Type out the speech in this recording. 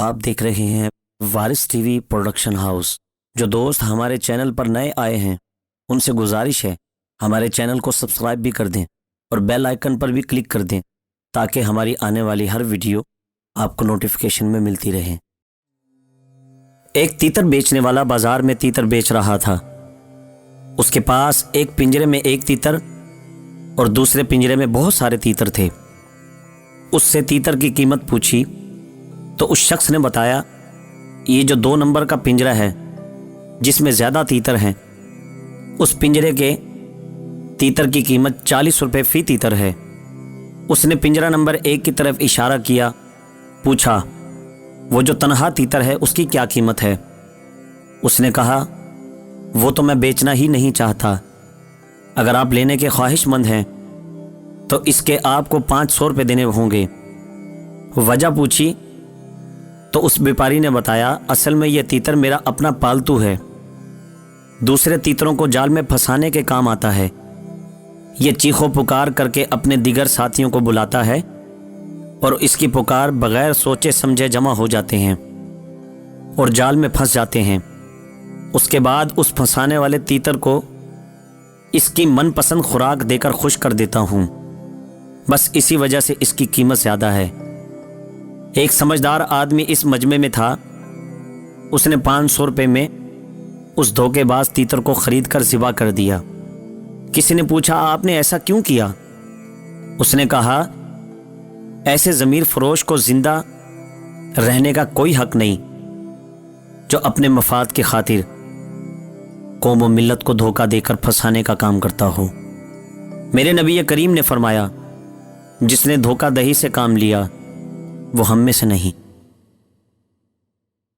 آپ دیکھ رہے ہیں وارث ٹی وی پروڈکشن ہاؤس۔ جو دوست ہمارے چینل پر نئے آئے ہیں ان سے گزارش ہے ہمارے چینل کو سبسکرائب بھی کر دیں اور بیل آئیکن پر بھی کلک کر دیں تاکہ ہماری آنے والی ہر ویڈیو آپ کو نوٹیفیکیشن میں ملتی رہے۔ ایک تیتر بیچنے والا بازار میں تیتر بیچ رہا تھا۔ اس کے پاس ایک پنجرے میں ایک تیتر اور دوسرے پنجرے میں بہت سارے تیتر تھے۔ اس سے تیتر کی قیمت پوچھی تو اس شخص نے بتایا یہ جو 2 نمبر کا پنجرہ ہے جس میں زیادہ تیتر ہیں اس پنجرے کے تیتر کی قیمت 40 روپے فی تیتر ہے۔ اس نے پنجرہ نمبر 1 کی طرف اشارہ کیا، پوچھا وہ جو تنہا تیتر ہے اس کی کیا قیمت ہے؟ اس نے کہا وہ تو میں بیچنا ہی نہیں چاہتا، اگر آپ لینے کے خواہش مند ہیں تو اس کے آپ کو 500 روپے دینے ہوں گے۔ وجہ پوچھی تو اس بیپاری نے بتایا اصل میں یہ تیتر میرا اپنا پالتو ہے، دوسرے تیتروں کو جال میں پھنسانے کے کام آتا ہے۔ یہ چیخو پکار کر کے اپنے دیگر ساتھیوں کو بلاتا ہے اور اس کی پکار بغیر سوچے سمجھے جمع ہو جاتے ہیں اور جال میں پھنس جاتے ہیں۔ اس کے بعد اس پھنسانے والے تیتر کو اس کی من پسند خوراک دے کر خوش کر دیتا ہوں، بس اسی وجہ سے اس کی قیمت زیادہ ہے۔ ایک سمجھدار آدمی اس مجمع میں تھا، اس نے 500 روپے میں اس دھوکے باز تیتر کو خرید کر ذبح کر دیا۔ کسی نے پوچھا آپ نے ایسا کیوں کیا؟ اس نے کہا ایسے ضمیر فروش کو زندہ رہنے کا کوئی حق نہیں جو اپنے مفاد کی خاطر قوم و ملت کو دھوکہ دے کر پھنسانے کا کام کرتا ہو۔ میرے نبی کریم نے فرمایا جس نے دھوکہ دہی سے کام لیا وہ ہم میں سے نہیں۔